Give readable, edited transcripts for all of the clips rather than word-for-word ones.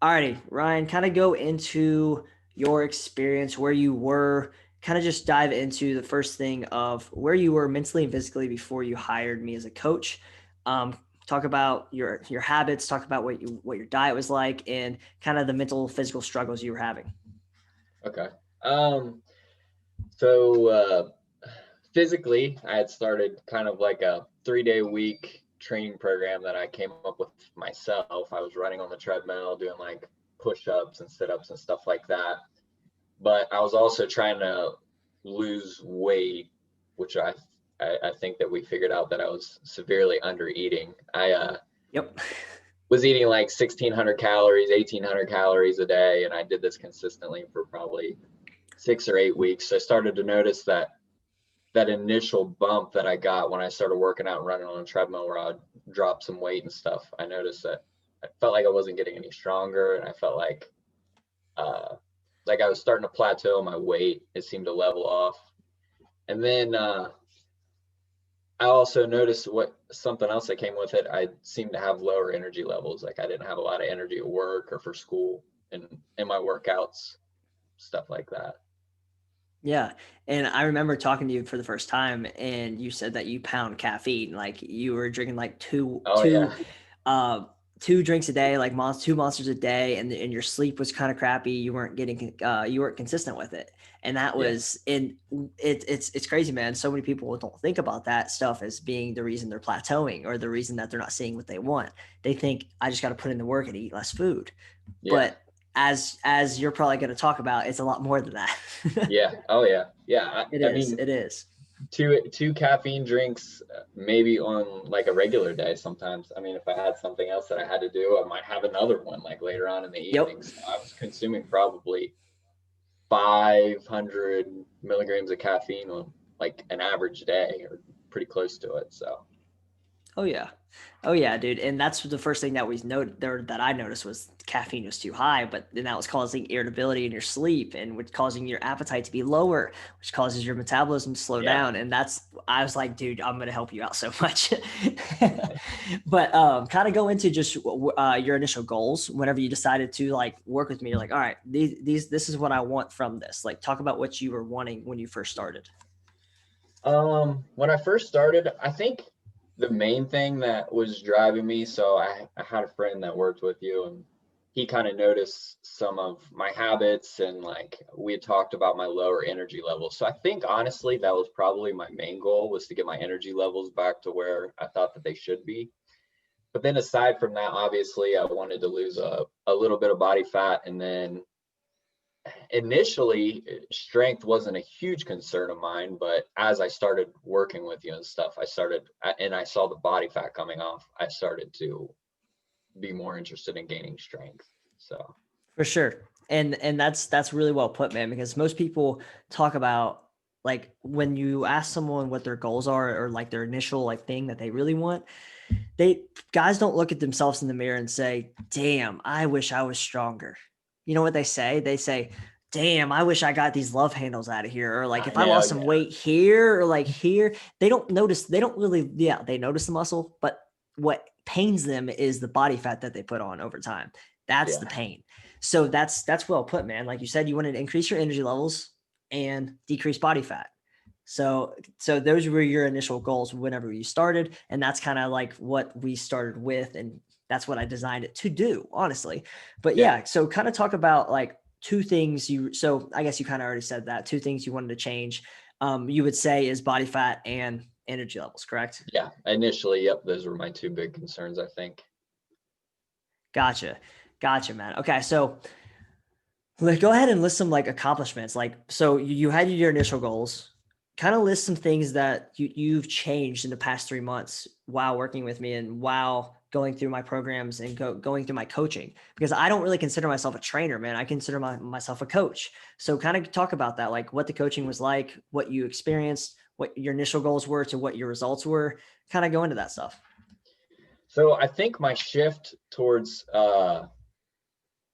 Alrighty, Ryan, kind of go into your experience, where you were, kind of just dive into the first thing of where you were mentally and physically before you hired me as a coach. Talk about your habits, talk about what your diet was like, and kind of the mental physical struggles you were having. Okay. Um, so physically, I had started kind of like a 3-day week training program that I came up with myself. I was running on the treadmill, doing like push-ups and sit-ups and stuff like that. But I was also trying to lose weight, which I think that we figured out that I was severely under eating. I Yep. was eating like 1,600 calories, 1,800 calories a day, and I did this consistently for probably 6 or 8 weeks. So I started to notice that initial bump that I got when I started working out and running on a treadmill where I'd drop some weight and stuff. I noticed that I felt like I wasn't getting any stronger, and I felt like I was starting to plateau my weight. It seemed to level off. And then I also noticed what something else that came with it. I seemed to have lower energy levels. Like I didn't have a lot of energy at work or for school and in my workouts, stuff like that. Yeah. And I remember talking to you for the first time, and you said that you pound caffeine. Like you were drinking like Oh yeah. uh, two drinks a day, like two monsters a day, and your sleep was kind of crappy. You weren't consistent with it. And that Yeah. was it's crazy, man. So many people don't think about that stuff as being the reason they're plateauing or the reason that they're not seeing what they want. They think I just got to put in the work and eat less food. Yeah. But as you're probably going to talk about, it's a lot more than that. Yeah. Oh yeah. Yeah. It I is. mean, It is. two caffeine drinks maybe on like a regular day sometimes. I mean, if I had something else that I had to do, I might have another one like later on in the Yep. evening. So I was consuming probably 500 milligrams of caffeine on like an average day or pretty close to it. So Oh yeah. Oh yeah, dude. And that's the first thing that we noted there that I noticed was caffeine was too high, but then that was causing irritability in your sleep and which causing your appetite to be lower, which causes your metabolism to slow yeah. down. And that's I was like, dude, I'm gonna help you out so much. But kind of go into just your initial goals whenever you decided to like work with me. You're like, all right, these this is what I want from this. Like, talk about what you were wanting when you first started. When I first started, I think the main thing that was driving me, so I had a friend that worked with you and he kind of noticed some of my habits and like we had talked about my lower energy levels. So I think honestly that was probably my main goal was to get my energy levels back to where I thought that they should be. But then aside from that, obviously I wanted to lose a little bit of body fat and then initially strength wasn't a huge concern of mine, but as I started working with you and stuff, and I saw the body fat coming off, I started to be more interested in gaining strength. So For sure. And that's really well put, man, because most people talk about like when you ask someone what their goals are or like their initial like thing that they really want, they guys don't look at themselves in the mirror and say, "Damn, I wish I was stronger." You know what they say? They say, "Damn, I wish I got these love handles out of here," or like I if I know, lost some yeah, weight here or like here. They don't notice, they don't really, yeah, they notice the muscle, but what pains them is the body fat that they put on over time. That's the yeah, pain. So that's well put, man. Like you said, you wanted to increase your energy levels and decrease body fat. So those were your initial goals whenever you started, and that's kind of like what we started with, and that's what I designed it to do, honestly. But yeah. yeah, so kind of talk about like two things you. So I guess you kind of already said that two things you wanted to change. You would say is body fat and energy levels, correct? Yeah, initially, yep, those were my two big concerns, I think. Gotcha, man. Okay, so like, go ahead and list some like accomplishments. Like, so you had your initial goals. Kind of list some things that you've changed in the past 3 months while working with me and while going through my programs and going through my coaching. Because I don't really consider myself a trainer, man. I consider myself a coach. So kind of talk about that, like what the coaching was like, what you experienced, what your initial goals were to what your results were. Kind of go into that stuff. So I think my shift towards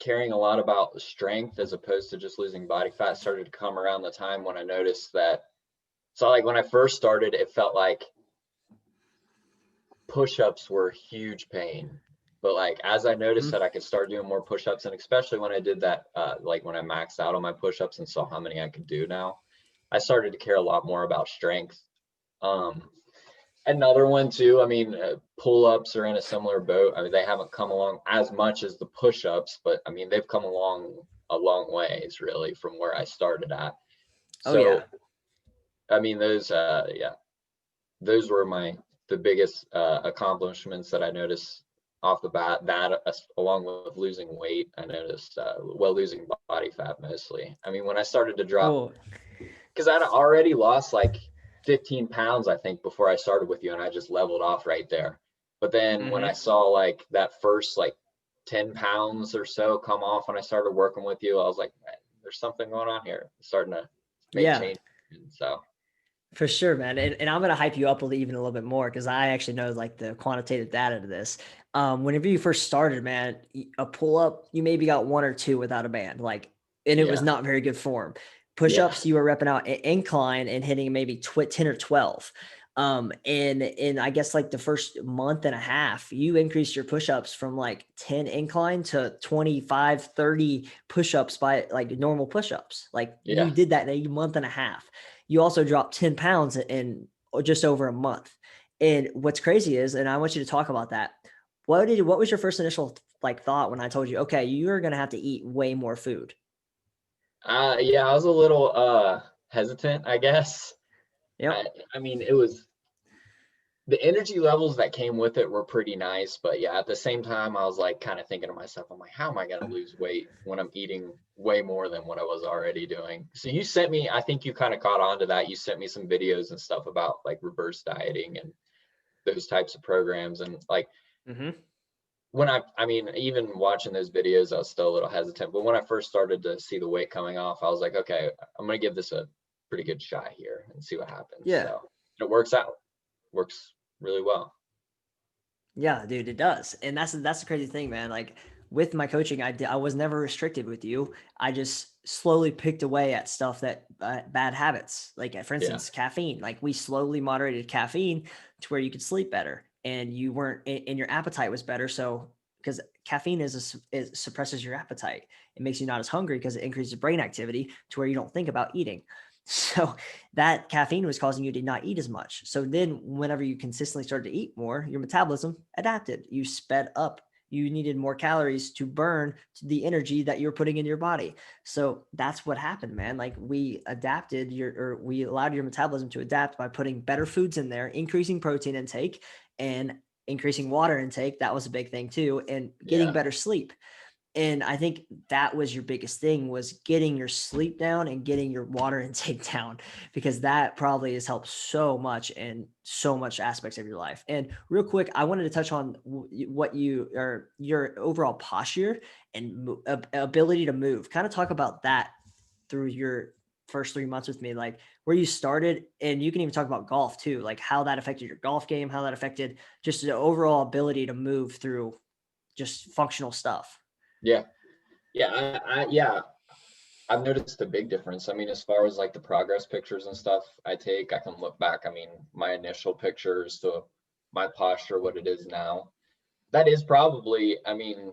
caring a lot about strength as opposed to just losing body fat started to come around the time when I noticed that. So like when I first started, it felt like push-ups were huge pain. But like, as I noticed Mhm. that I could start doing more push-ups, and especially when I did that, like when I maxed out on my push-ups and saw how many I could do now, I started to care a lot more about strength. Um, Another one too, I mean, pull-ups are in a similar boat. I mean, they haven't come along as much as the push-ups, but I mean, they've come along a long ways really from where I started at. Oh yeah. So, I mean, those were the biggest accomplishments that I noticed off the bat. That along with losing weight, I noticed losing body fat mostly. I mean, when I started to drop, Well, because I'd already lost like 15 pounds, I think, before I started with you, and I just leveled off right there. But then when I mhm. saw like that first like 10 pounds or so come off when I started working with you, I was like, man, there's something going on here. Starting to make Yeah. changes. So For sure, man. And I'm gonna hype you up even a little bit more because I actually know like the quantitative data to this. Whenever you first started, man, a pull up, you maybe got one or two without a band, like, and it was yeah, not very good form. Push yeah, ups, you were repping out incline and hitting maybe 10 or 12. And I guess like the first month and a half, you increased your push ups from like 10 incline to 25, 30 push ups by like normal push ups. Like you yeah. did that in a month and a half. You also dropped 10 pounds in just over a month. And what's crazy is, and I want you to talk about that. What was your first initial like thought when I told you, okay, you're going to have to eat way more food? Yeah, I was a little hesitant, I guess. I Yep. I mean, it was the energy levels that came with it were pretty nice, but yeah, at the same time, I was like kind of thinking to myself, I'm like, how am I going to lose weight when I'm eating way more than what I was already doing? So you sent me, I think you kind of caught on to that. You sent me some videos and stuff about like reverse dieting and those types of programs. And like Hmm. when I mean, even watching those videos, I was still a little hesitant. But when I first started to see the weight coming off, I was like, okay, I'm going to give this a pretty good shot here and see what happens. Yeah. So it works out, works really well. Yeah, dude, it does. And that's the crazy thing, man. Like with my coaching, I was never restricted with you. I just slowly picked away at stuff that bad habits, like for Yeah. instance, caffeine. Like we slowly moderated caffeine to where you could sleep better and you weren't, and your appetite was better. So because caffeine it suppresses your appetite, it makes you not as hungry because it increases brain activity to where you don't think about eating. So that caffeine was causing you to not eat as much. So then whenever you consistently started to eat more, your metabolism adapted. You sped up. You needed more calories to burn the energy that you're putting in your body. So that's what happened, man. Like we adapted we allowed your metabolism to adapt by putting better foods in there, increasing protein intake and increasing water intake. That was a big thing too, and getting Yeah. better sleep. And I think that was your biggest thing was getting your sleep down and getting your water intake down because that probably has helped so much in so much aspects of your life. And real quick, I wanted to touch on what you or your overall posture and ability to move. Kind of talk about that through your first 3 months with me, like where you started, and you can even talk about golf too, like how that affected your golf game, how that affected just the overall ability to move through just functional stuff. Yeah. Yeah. Yeah. I've noticed a big difference. I mean, as far as like the progress pictures and stuff I take, I can look back. I mean, my initial pictures to my posture, what it is now. That is probably, I mean,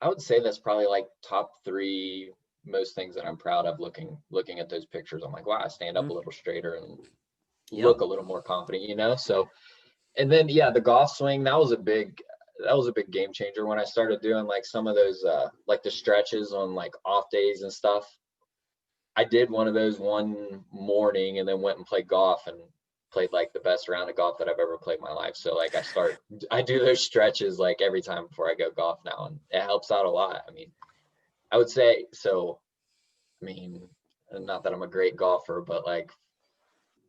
I would say that's probably like top three most things that I'm proud of looking at those pictures. I'm like, wow, I stand up a Mhm. little straighter and look Yep. a little more confident, you know? So and then yeah, the golf swing, that was a big game changer when I started doing like some of those like the stretches on like off days and stuff. I did one of those one morning and then went and played golf and played like the best round of golf that I've ever played in my life. So like I do those stretches like every time before I go golf now, and it helps out a lot. I mean, I would say so. I mean, not that I'm a great golfer, but like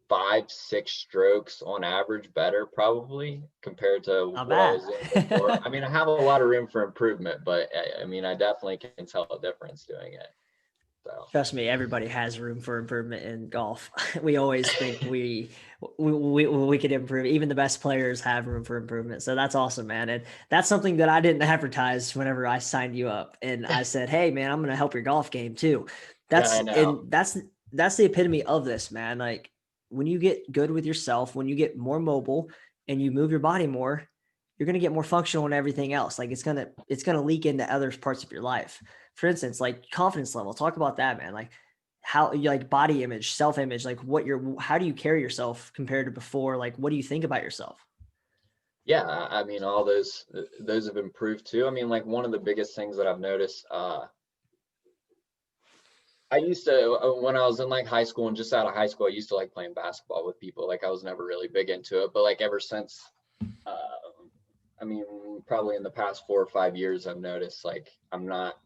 5, 6 strokes on average better probably compared to Not what I bad. was doing before. I mean, I have a lot of room for improvement, but I mean, I definitely can tell a difference doing it. So Trust me, everybody has room for improvement in golf. We always think we could improve. Even the best players have room for improvement. So that's awesome, man. And that's something that I didn't advertise whenever I signed you up. And I said, "Hey, man, I'm going to help your golf game too." yeah, That's I know. and that's the epitome of this, man. Like when you get good with yourself, when you get more mobile and you move your body more, you're going to get more functional in everything else. Like it's going to leak into other parts of your life. For instance, like confidence level, talk about that, man. Like how you like body image, self-image, like how do you carry yourself compared to before? Like, what do you think about yourself? Yeah, I mean, all those have improved too. I mean, like one of the biggest things that I've noticed, I used to, when I was in like high school and just out of high school, I used to like playing basketball with people. Like I was never really big into it, but like ever since, uh, I mean, probably in the past 4 or 5 years, I've noticed like I'm not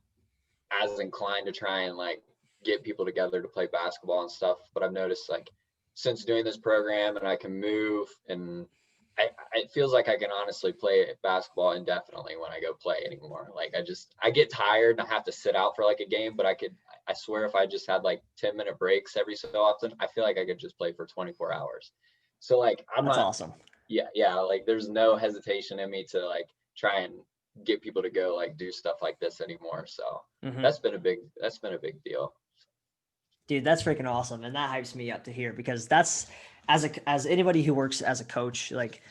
as inclined to try and like get people together to play basketball and stuff. But I've noticed like since doing this program and I can move and it feels like I can honestly play basketball indefinitely when I go play anymore. Like I get tired and I have to sit out for like a game, but I swear if I just had like 10-minute breaks every so often, I feel like I could just play for 24 hours. So like I'm That's not, awesome. yeah, like there's no hesitation in me to like try and get people to go like do stuff like this anymore. So Hmm. that's been a big deal. Dude, that's freaking awesome. And that hypes me up to hear because that's as anybody who works as a coach, like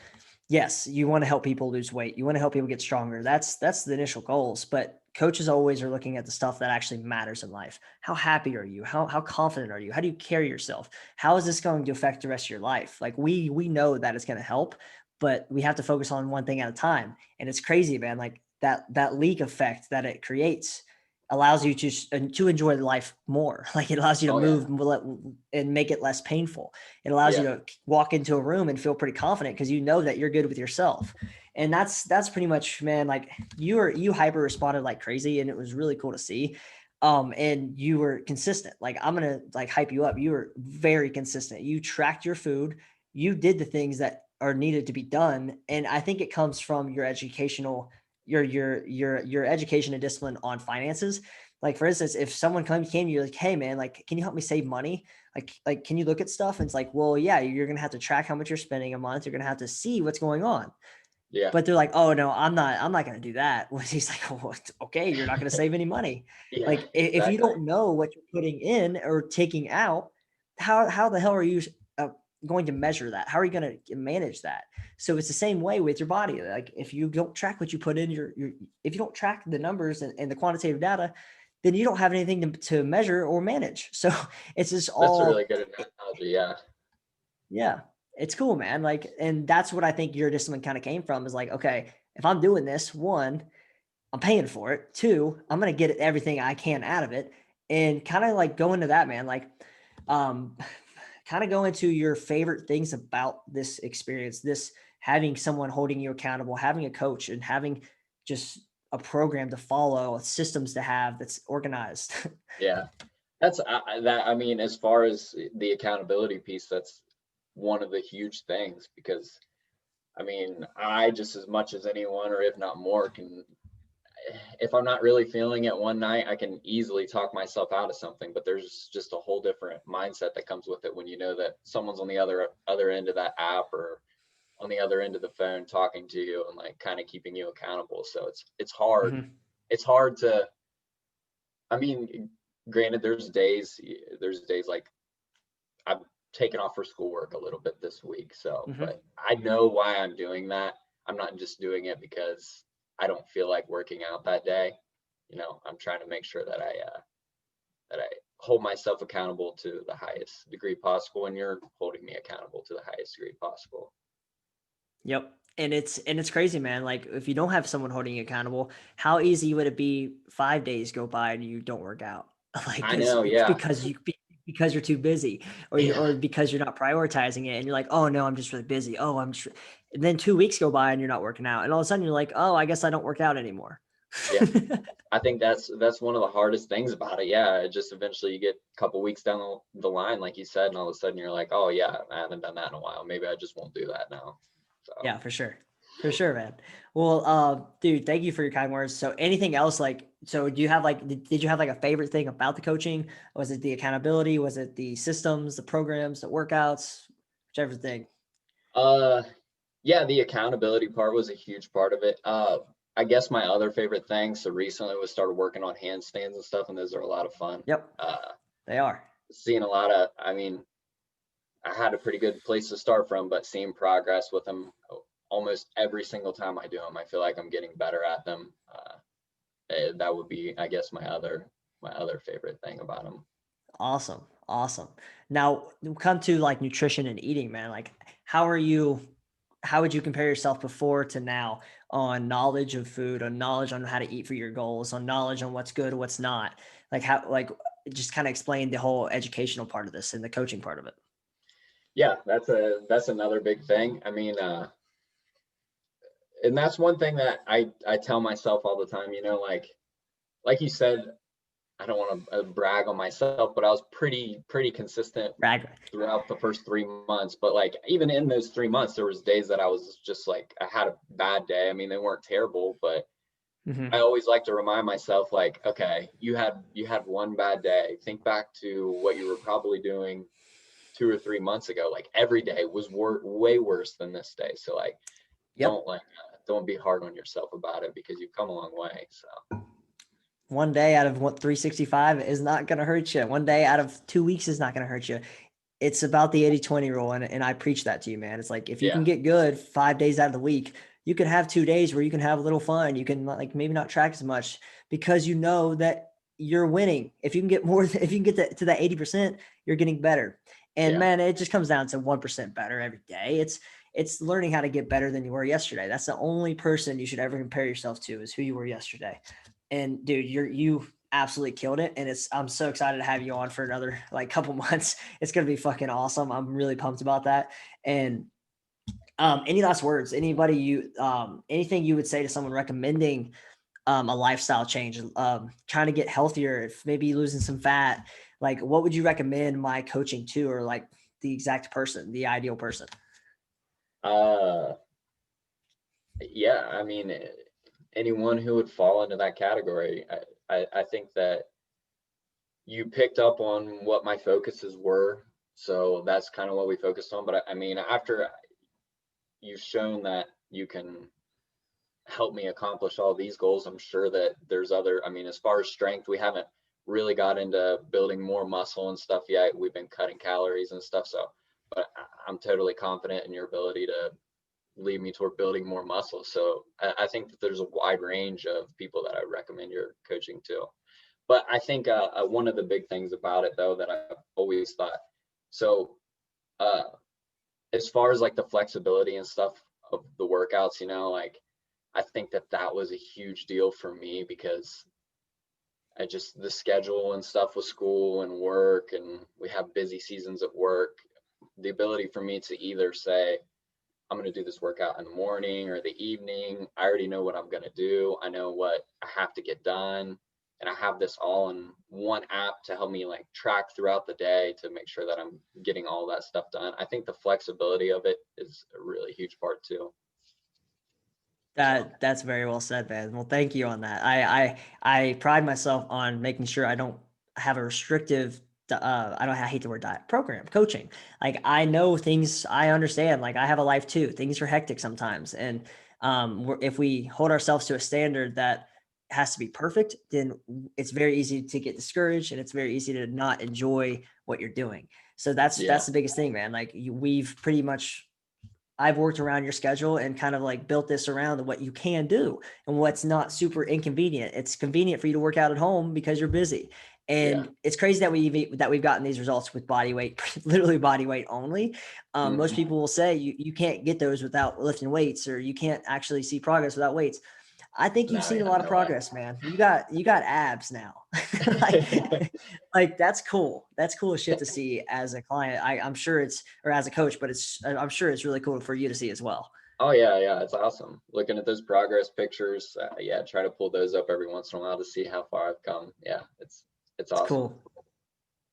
yes, you want to help people lose weight. You want to help people get stronger. That's the initial goals. But coaches always are looking at the stuff that actually matters in life. How happy are you? How confident are you? How do you carry yourself? How is this going to affect the rest of your life? Like we know that it's going to help, but we have to focus on one thing at a time. And it's crazy, man. Like that leak effect that it creates allows you to enjoy life more. Like it allows you to Oh yeah. move and make it less painful. It allows you Yeah. to walk into a room and feel pretty confident because you know that you're good with yourself. And that's pretty much, man, like you hyper responded like crazy and it was really cool to see. And you were consistent. Like I'm gonna like hype you up. You were very consistent. You tracked your food. You did the things that are needed to be done. And I think it comes from your educational your education and discipline on finances. Like for instance, if someone came to you like, hey man, like can you help me save money? Like can you look at stuff? And it's like, well, yeah, you're gonna have to track how much you're spending a month. You're gonna have to see what's going on. Yeah. But they're like, oh no, I'm not gonna do that. Well, he's like, well, okay, you're not gonna save any money. Yeah, Like if you exactly. don't know what you're putting in or taking out, how the hell are you uh, going to measure that? How are you going to manage that? So it's the same way with your body. Like if you don't track what you put in your if you don't track the numbers and the quantitative data, then you don't have anything to measure or manage. So it's just That's a all really good analogy. Yeah. yeah, it's cool, man. Like, and that's what I think your discipline kind of came from is like, okay, if I'm doing this, one, I'm paying for it. Two, I'm gonna get everything I can out of it, and kind of like go into that, man. Like, um, kind of go into your favorite things about this experience, this having someone holding you accountable, having a coach, and having just a program to follow, systems to have that's organized. Yeah. That's that. I mean, as far as the accountability piece, that's one of the huge things because I mean, I just as much as anyone, or if not more, can if I'm not really feeling it one night, I can easily talk myself out of something. But there's just a whole different mindset that comes with it when you know that someone's on the other end of that app or on the other end of the phone talking to you and like kind of keeping you accountable. So it's hard. Mhm. It's hard to. I mean, granted, there's days like I've taken off for schoolwork a little bit this week. So, Mhm. but I know why I'm doing that. I'm not just doing it because I don't feel like working out that day. You know, I'm trying to make sure that I hold myself accountable to the highest degree possible, and you're holding me accountable to the highest degree possible. Yep. And it's crazy, man. Like if you don't have someone holding you accountable, how easy would it be 5 days go by and you don't work out? Like I know, yeah, because you're too busy yeah, or because you're not prioritizing it and you're like, oh no, I'm just really busy. Oh, and then 2 weeks go by and you're not working out. And all of a sudden you're like, oh, I guess I don't work out anymore. yeah. I think that's one of the hardest things about it. Yeah, it just eventually you get a couple weeks down the line, like you said, and all of a sudden you're like, oh yeah, I haven't done that in a while. Maybe I just won't do that now. So. Yeah, for sure. For sure, man. Well, dude, thank you for your kind words. So anything else like so do you have like did you have like a favorite thing about the coaching? Was it the accountability? Was it the systems, the programs, the workouts, whichever thing? Uh, yeah, the accountability part was a huge part of it. I guess my other favorite thing, so recently was started working on handstands and stuff, and those are a lot of fun. Yep, Uh, they are. seeing a lot of, I mean, I had a pretty good place to start from, but seeing progress with them almost every single time I do them, I feel like I'm getting better at them. That would be, I guess, my other favorite thing about them. Awesome. Awesome. Now we'll come to like nutrition and eating, man. Like how would you compare yourself before to now on knowledge of food, on knowledge on how to eat for your goals, on knowledge on what's good, what's not? Like how like just kind of explain the whole educational part of this and the coaching part of it. Yeah, that's another big thing. I mean, and that's one thing that I tell myself all the time, like you said, I don't want to brag on myself, but I was pretty consistent Brag. throughout the first 3 months. But like even in those 3 months, there was days that I was just like I had a bad day. I mean, they weren't terrible, but I Hmm. always like to remind myself, like, okay, you had one bad day. Think back to what you were probably doing 2 or 3 months ago. Like every day was way worse than this day. So like, Yep. don't be hard on yourself about it because you've come a long way. So One day out of what 365 is not going to hurt you. One day out of 2 weeks is not going to hurt you. It's about the 80-20 rule. And I preach that to you, man. It's like, if you yeah, can get good 5 days out of the week, you can have 2 days where you can have a little fun. You can like maybe not track as much because you know that you're winning. If you can get more, if you can get to that 80%, you're getting better. And yeah, man, it just comes down to 1% better every day. It's learning how to get better than you were yesterday. That's the only person you should ever compare yourself to, is who you were yesterday. And dude, you absolutely killed it. And I'm so excited to have you on for another like couple months. It's gonna be fucking awesome. I'm really pumped about that. And any last words? Anybody anything you would say to someone recommending a lifestyle change, trying to get healthier, if maybe losing some fat, like what would you recommend my coaching to, or like the exact person, the ideal person? uh, yeah. I mean, anyone who would fall into that category, I think that you picked up on what my focuses were. So that's kind of what we focused on. But I mean, after you've shown that you can help me accomplish all these goals, I'm sure that there's other, I mean, as far as strength, we haven't really got into building more muscle and stuff yet. We've been cutting calories and stuff. So, but I'm totally confident in your ability to lead me toward building more muscle. So I think that there's a wide range of people that I recommend your coaching to. But I think one of the big things about it, though, that I've always thought, so uh, as far as like the flexibility and stuff of the workouts, like I think that that was a huge deal for me because the schedule and stuff with school and work, and we have busy seasons at work. The ability for me to either say, I'm going to do this workout in the morning or the evening. I already know what I'm going to do. I know what I have to get done. And I have this all in one app to help me like track throughout the day to make sure that I'm getting all that stuff done. I think the flexibility of it is a really huge part too. So, That's very well said, man. Well, thank you on that. I pride myself on making sure I don't have a restrictive I hate the word diet, program, coaching. Like I know things, I understand, like I have a life too. Things are hectic sometimes. And if we hold ourselves to a standard that has to be perfect, then it's very easy to get discouraged, and it's very easy to not enjoy what you're doing. So yeah, that's the biggest thing, man. Like we've pretty much, I've worked around your schedule and kind of like built this around what you can do and what's not super inconvenient. It's convenient for you to work out at home because you're busy. yeah. And it's crazy that we've gotten these results with body weight, literally body weight only. Most Hmm. people will say you can't get those without lifting weights, or you can't actually see progress without weights. I think you've No, seen a yeah, lot of no way. progress, man. You got abs now. like, like that's cool. That's cool shit to see as a client. I'm sure it's, or as a coach, but I'm sure it's really cool for you to see as well. Oh yeah, yeah, it's awesome. Looking at those progress pictures, yeah, try to pull those up every once in a while to see how far I've come. Yeah, it's It's awesome. cool.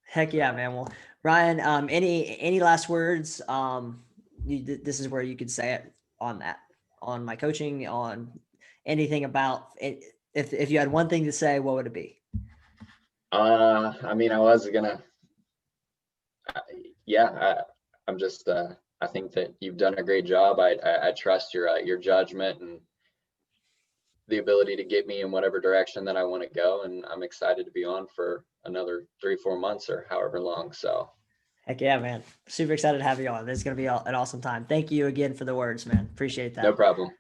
Heck yeah, So, man. Well, Ryan, any last words? This is where you could say it on that, on my coaching, on anything about it. If you had one thing to say, what would it be? I mean, I was gonna, uh, yeah, I'm just, I think that you've done a great job. I trust your judgment and the ability to get me in whatever direction that I want to go, and I'm excited to be on for another 3, 4 months or however long. So, Heck yeah, man. Super excited to have you on. This is going to be an awesome time. Thank you again for the words, man. Appreciate No that. problem.